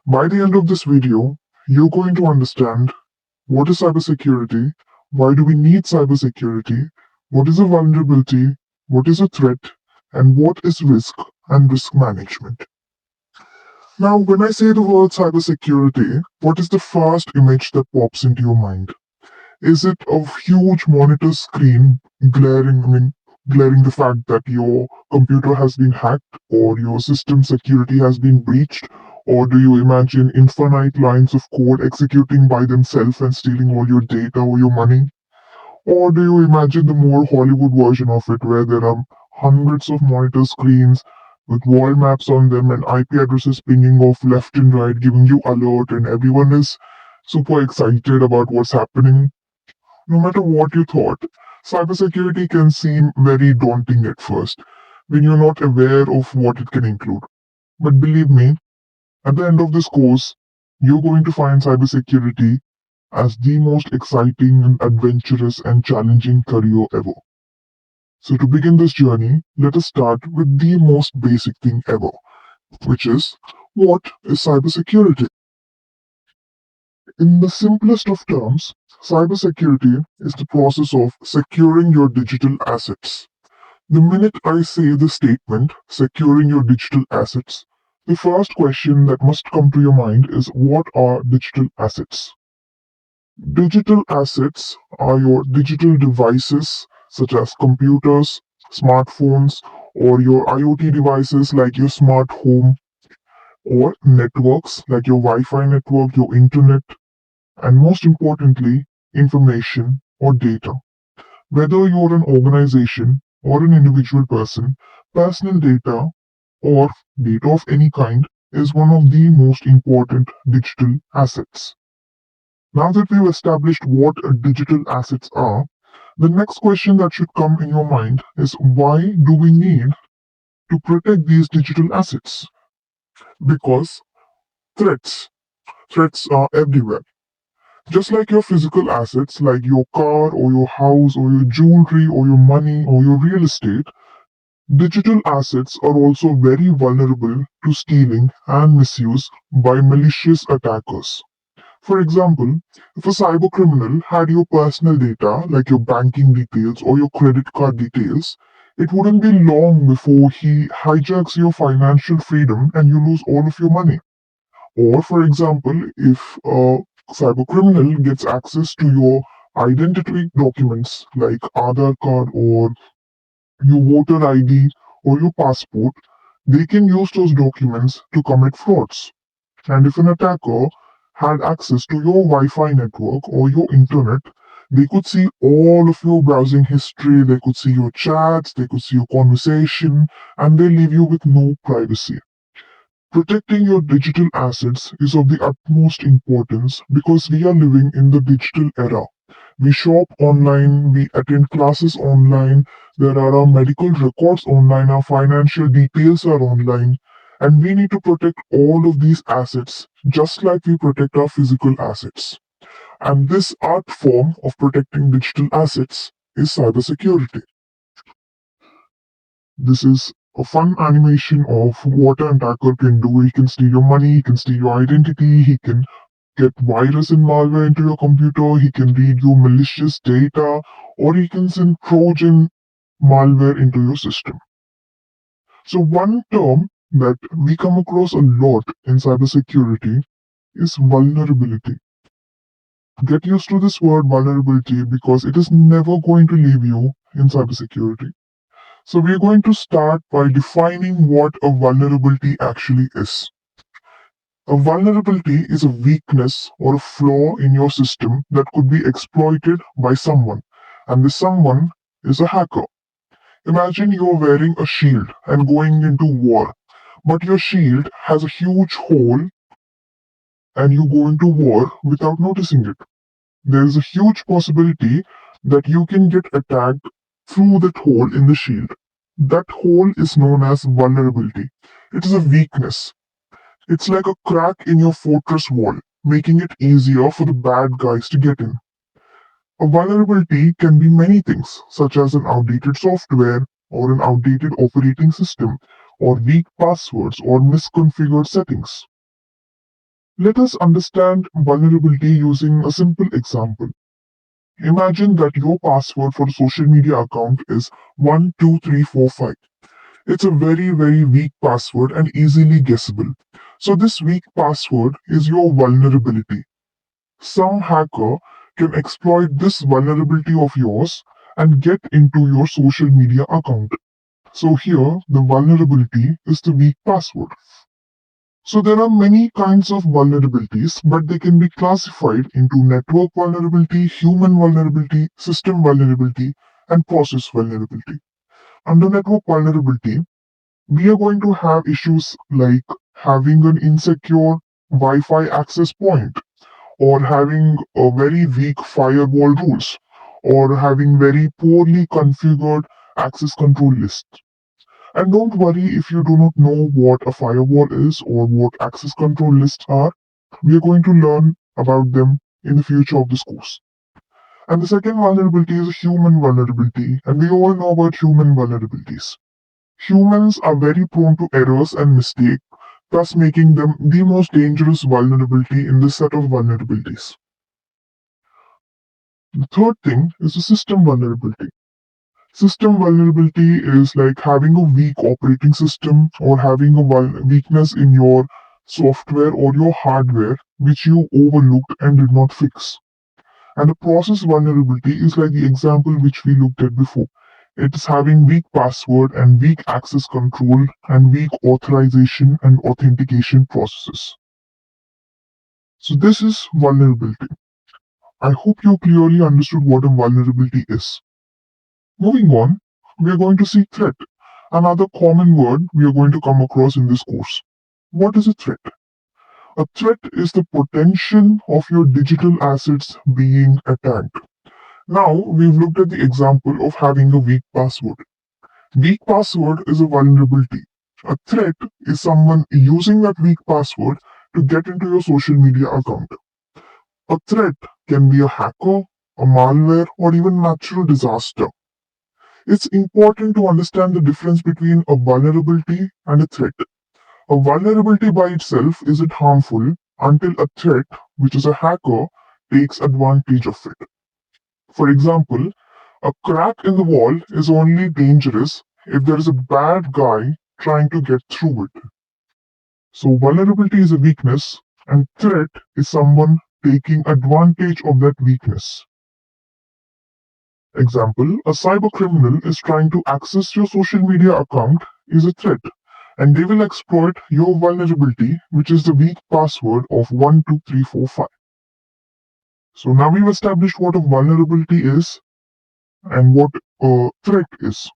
By the end of this video, you're going to understand what is cybersecurity, why do we need cybersecurity, what is a vulnerability, what is a threat, and what is risk and risk management. Now, when I say the word cybersecurity, what is the first image that pops into your mind? Is it a huge monitor screen glaring the fact that your computer has been hacked or your system security has been breached? Or do you imagine infinite lines of code executing by themselves and stealing all your data or your money? Or do you imagine the more Hollywood version of it where there are hundreds of monitor screens with wall maps on them and IP addresses pinging off left and right, giving you alert, and everyone is super excited about what's happening? No matter what you thought, cybersecurity can seem very daunting at first when you're not aware of what it can include. But believe me, at the end of this course, you're going to find cybersecurity as the most exciting and adventurous and challenging career ever. So, to begin this journey, let us start with the most basic thing ever, which is what is cybersecurity? In the simplest of terms, cybersecurity is the process of securing your digital assets. The minute I say the statement, securing your digital assets, the first question that must come to your mind is what are digital assets? Digital assets are your digital devices such as computers, smartphones, or your IoT devices like your smart home, or networks like your Wi Fi network, your internet, and most importantly, information or data. Whether you're an organization or an individual person, personal data or data of any kind is one of the most important digital assets. Now that we've established what digital assets are, the next question that should come in your mind is why do we need to protect these digital assets? Because threats. Threats are everywhere. Just like your physical assets, like your car or your house or your jewelry or your money or your real estate, digital assets are also very vulnerable to stealing and misuse by malicious attackers. For example, if a cybercriminal had your personal data, like your banking details or your credit card details, it wouldn't be long before he hijacks your financial freedom and you lose all of your money. Or, for example, if a cybercriminal gets access to your identity documents like Aadhaar card or your voter ID or your passport, they can use those documents to commit frauds. And if an attacker had access to your Wi Fi network or your internet, they could see all of your browsing history, they could see your chats, they could see your conversation, and they leave you with no privacy. Protecting your digital assets is of the utmost importance because we are living in the digital era. We shop online, we attend classes online, there are our medical records online, our financial details are online, and we need to protect all of these assets just like we protect our physical assets. And this art form of protecting digital assets is cybersecurity. This is a fun animation of what an attacker can do. He can steal your money, he can steal your identity, he can get virus and malware into your computer, he can read your malicious data, or he can send Trojan malware into your system. So, one term that we come across a lot in cybersecurity is vulnerability. Get used to this word vulnerability because it is never going to leave you in cybersecurity. So, we're going to start by defining what a vulnerability actually is. A vulnerability is a weakness or a flaw in your system that could be exploited by someone, and this someone is a hacker. Imagine you're wearing a shield and going into war, but your shield has a huge hole and you go into war without noticing it. There is a huge possibility that you can get attacked through that hole in the shield. That hole is known as vulnerability. It is a weakness. It's like a crack in your fortress wall, making it easier for the bad guys to get in. A vulnerability can be many things, such as an outdated software, or an outdated operating system, or weak passwords, or misconfigured settings. Let us understand vulnerability using a simple example. Imagine that your password for a social media account is 12345. It's a very weak password and easily guessable. So this weak password is your vulnerability. Some hacker can exploit this vulnerability of yours and get into your social media account. So here, the vulnerability is the weak password. So there are many kinds of vulnerabilities, but they can be classified into network vulnerability, human vulnerability, system vulnerability, and process vulnerability. Under network vulnerability, we are going to have issues like having an insecure Wi-Fi access point, or having a very weak firewall rules, or having very poorly configured access control list. And don't worry if you do not know what a firewall is or what access control lists are. We are going to learn about them in the future of this course. And the second vulnerability is a human vulnerability, and we all know about human vulnerabilities. Humans are very prone to errors and mistakes, thus making them the most dangerous vulnerability in this set of vulnerabilities. The third thing is the system vulnerability. System vulnerability is like having a weak operating system or having a weakness in your software or your hardware which you overlooked and did not fix. And a process vulnerability is like the example which we looked at before. It is having weak password and weak access control and weak authorization and authentication processes. So this is vulnerability. I hope you clearly understood what a vulnerability is. Moving on, we are going to see threat, another common word we are going to come across in this course. What is a threat? A threat is the potential of your digital assets being attacked. Now, we've looked at the example of having a weak password. Weak password is a vulnerability. A threat is someone using that weak password to get into your social media account. A threat can be a hacker, a malware, or even natural disaster. It's important to understand the difference between a vulnerability and a threat. A vulnerability by itself isn't harmful until a threat, which is a hacker, takes advantage of it. For example, a crack in the wall is only dangerous if there is a bad guy trying to get through it. So, vulnerability is a weakness, and threat is someone taking advantage of that weakness. Example, a cyber criminal is trying to access your social media account is a threat, and they will exploit your vulnerability, which is the weak password of 12345. So now we've established what a vulnerability is and what a threat is.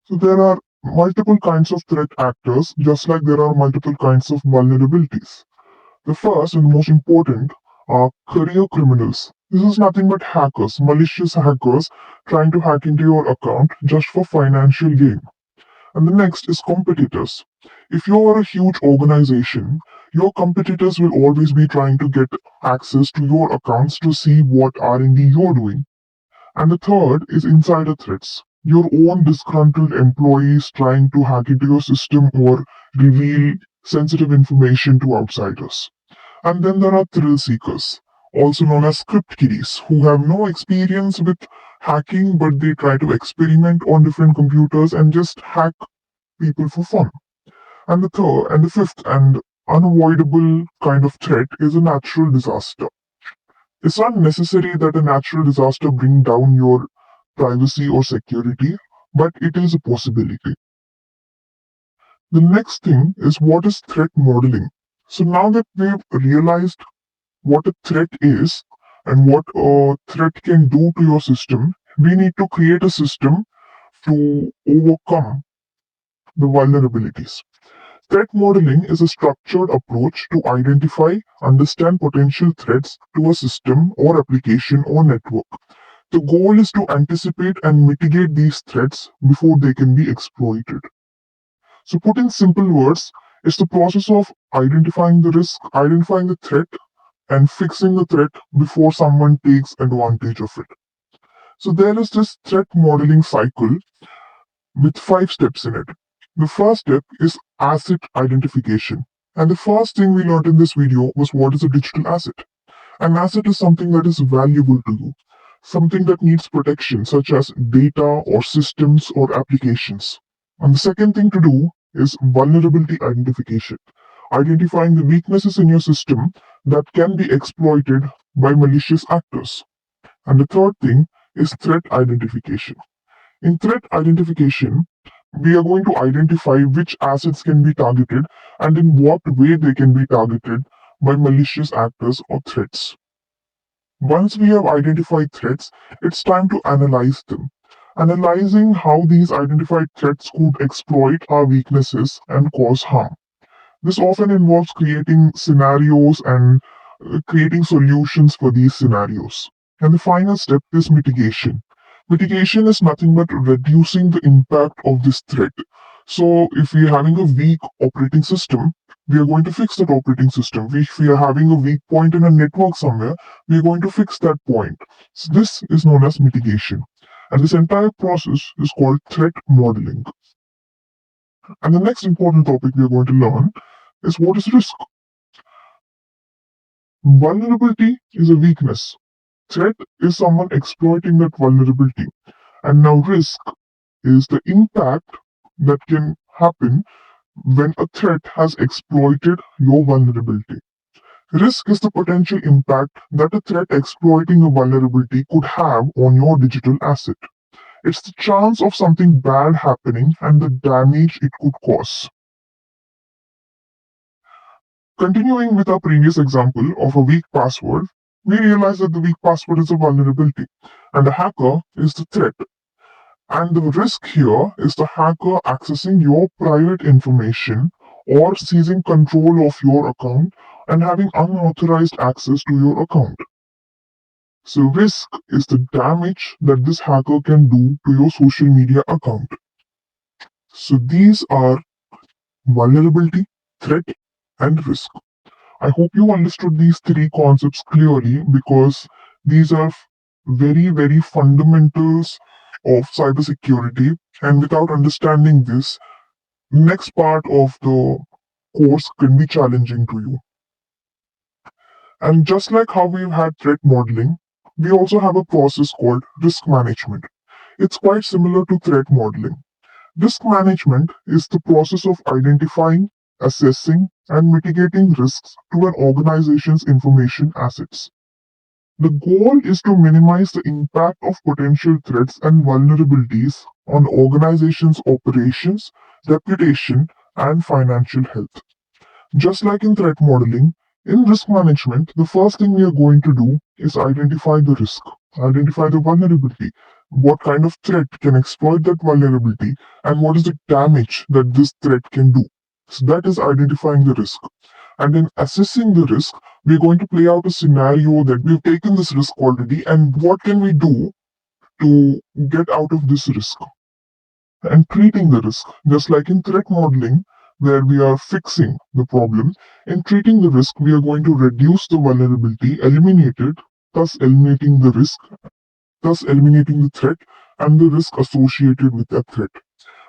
So there are multiple kinds of threat actors, just like there are multiple kinds of vulnerabilities. The first and most important are career criminals. This is nothing but hackers, malicious hackers trying to hack into your account just for financial gain. And the next is competitors. If you are a huge organization, your competitors will always be trying to get access to your accounts to see what R&D you're doing. And the third is insider threats. Your own disgruntled employees trying to hack into your system or reveal sensitive information to outsiders. And then there are thrill seekers, also known as script kiddies, who have no experience with hacking but they try to experiment on different computers and just hack people for fun. And the third and the fifth and unavoidable kind of threat is a natural disaster. It's not necessary that a natural disaster bring down your privacy or security, but it is a possibility. The next thing is what is threat modeling. So now that we've realized what a threat is and what a threat can do to your system, we need to create a system to overcome the vulnerabilities. Threat modeling is a structured approach to identify, understand potential threats to a system or application or network. The goal is to anticipate and mitigate these threats before they can be exploited. So, put in simple words, it's the process of identifying the risk, identifying the threat, and fixing the threat before someone takes advantage of it. So, there is this threat modeling cycle with 5 steps in it. The first step is asset identification. And the first thing we learned in this video was what is a digital asset. An asset is something that is valuable to you, something that needs protection, such as data or systems or applications. And the second thing to do is vulnerability identification, identifying the weaknesses in your system that can be exploited by malicious actors. And the third thing is threat identification. In threat identification, we are going to identify which assets can be targeted and in what way they can be targeted by malicious actors or threats. Once we have identified threats, it's time to analyze them. Analyzing how these identified threats could exploit our weaknesses and cause harm. This often involves creating scenarios and creating solutions for these scenarios. And the final step is mitigation. Mitigation is nothing but reducing the impact of this threat. So, if we are having a weak operating system, we are going to fix that operating system. If we are having a weak point in a network somewhere, we are going to fix that point. So, this is known as mitigation. And this entire process is called threat modeling. And the next important topic we are going to learn is what is risk. Vulnerability is a weakness. Threat is someone exploiting that vulnerability. And now risk is the impact that can happen when a threat has exploited your vulnerability. Risk is the potential impact that a threat exploiting a vulnerability could have on your digital asset. It's the chance of something bad happening and the damage it could cause. Continuing with our previous example of a weak password, we realize that the weak password is a vulnerability and the hacker is the threat. And the risk here is the hacker accessing your private information or seizing control of your account and having unauthorized access to your account. So, risk is the damage that this hacker can do to your social media account. So, these are vulnerability, threat, and risk. I hope you understood these three concepts clearly because these are very fundamentals of cybersecurity. And without understanding this, next part of the course can be challenging to you. And just like how we've had threat modeling, we also have a process called risk management. It's quite similar to threat modeling. Risk management is the process of identifying, assessing, and mitigating risks to an organization's information assets. The goal is to minimize the impact of potential threats and vulnerabilities on organizations' operations, reputation, and financial health. Just like in threat modeling, in risk management, the first thing we are going to do is identify the risk, identify the vulnerability. What kind of threat can exploit that vulnerability, and what is the damage that this threat can do? So, that is identifying the risk. And in assessing the risk, we're going to play out a scenario that we've taken this risk already, and what can we do to get out of this risk? And treating the risk, just like in threat modeling, where we are fixing the problem. In treating the risk, we are going to reduce the vulnerability, eliminate it, thus eliminating the risk, thus eliminating the threat and the risk associated with that threat.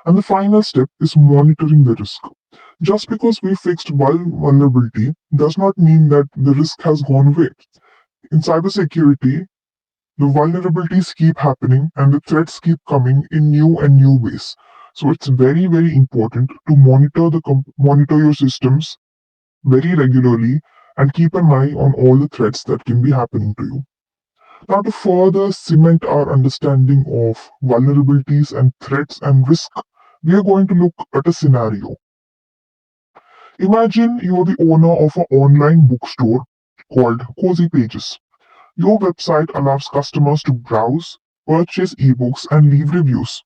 And the final step is monitoring the risk. Just because we fixed vulnerability does not mean that the risk has gone away. In cybersecurity, the vulnerabilities keep happening and the threats keep coming in new and new ways. So it's very important to monitor your systems very regularly and keep an eye on all the threats that can be happening to you. Now, to further cement our understanding of vulnerabilities and threats and risk, we are going to look at a scenario. Imagine you are the owner of an online bookstore called Cozy Pages. Your website allows customers to browse, purchase ebooks, and leave reviews.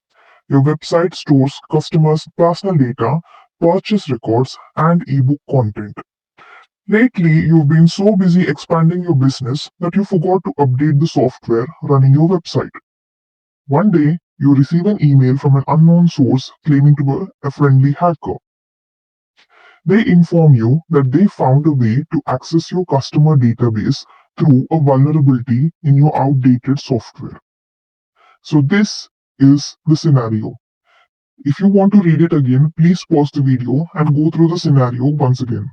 Your website stores customers' personal data, purchase records, and ebook content. Lately, you've been so busy expanding your business that you forgot to update the software running your website. One day, you receive an email from an unknown source claiming to be a friendly hacker. They inform you that they found a way to access your customer database through a vulnerability in your outdated software. So, this is the scenario. If you want to read it again, please pause the video and go through the scenario once again.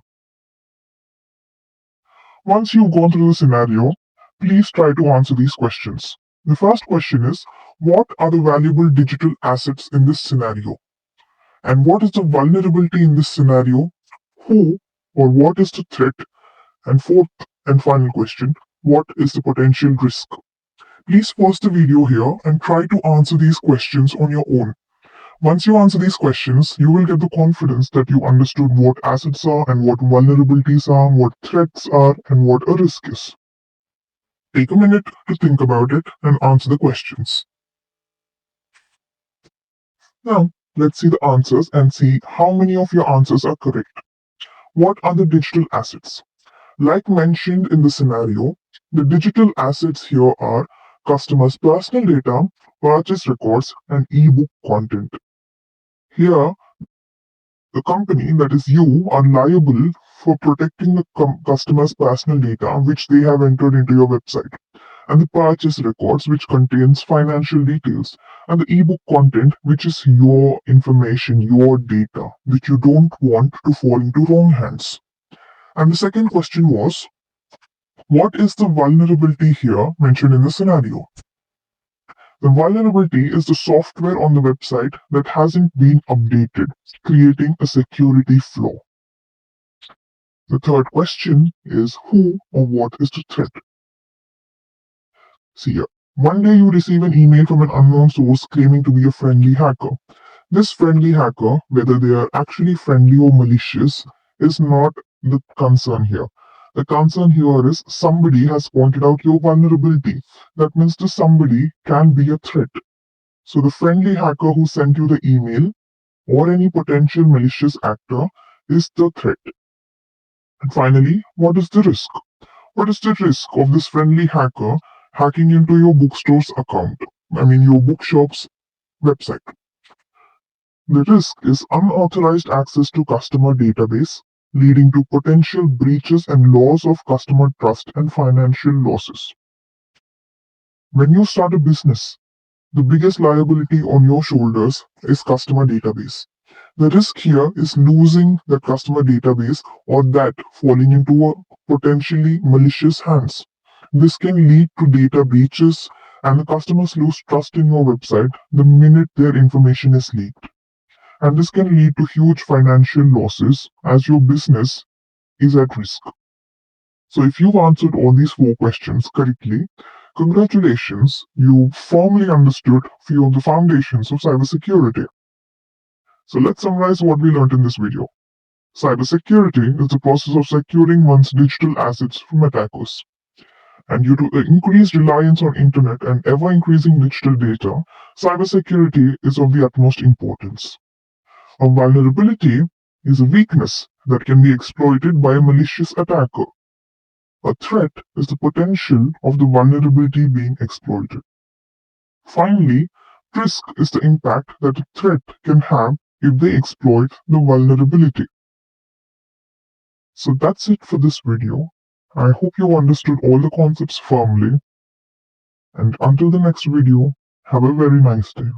Once you've gone through the scenario, please try to answer these questions. The first question is, what are the valuable digital assets in this scenario? And what is the vulnerability in this scenario? Who or what is the threat? And fourth and final question, what is the potential risk? Please pause the video here and try to answer these questions on your own. Once you answer these questions, you will get the confidence that you understood what assets are and what vulnerabilities are, what threats are, and what a risk is. Take a minute to think about it and answer the questions. Now, let's see the answers and see how many of your answers are correct. What are the digital assets? Like mentioned in the scenario, the digital assets here are customers' personal data, purchase records, and ebook content. Here, the company, that is you, are liable for protecting the customer's personal data which they have entered into your website, and the purchase records which contains financial details, and the ebook content which is your information, your data, which you don't want to fall into wrong hands. And the second question was, what is the vulnerability here mentioned in the scenario? The vulnerability is the software on the website that hasn't been updated, creating a security flaw. The third question is, who or what is the threat? See here. One day you receive an email from an unknown source claiming to be a friendly hacker. This friendly hacker, whether they are actually friendly or malicious, is not the concern here. The concern here is somebody has pointed out your vulnerability. That means the somebody can be a threat. So the friendly hacker who sent you the email or any potential malicious actor is the threat. And finally, what is the risk? What is the risk of this friendly hacker hacking into your bookstore's account? Your bookshop's website. The risk is unauthorized access to customer database, leading to potential breaches and loss of customer trust and financial losses. When you start a business, the biggest liability on your shoulders is customer database. The risk here is losing that customer database or that falling into a potentially malicious hands. This can lead to data breaches and the customers lose trust in your website the minute their information is leaked. And this can lead to huge financial losses as your business is at risk. So if you've answered all these 4 questions correctly, congratulations, you firmly understood few of the foundations of cybersecurity. So let's summarize what we learned in this video. Cybersecurity is the process of securing one's digital assets from attackers. And due to the increased reliance on internet and ever-increasing digital data, cybersecurity is of the utmost importance. A vulnerability is a weakness that can be exploited by a malicious attacker. A threat is the potential of the vulnerability being exploited. Finally, risk is the impact that a threat can have if they exploit the vulnerability. So that's it for this video. I hope you understood all the concepts firmly. And until the next video, have a very nice day.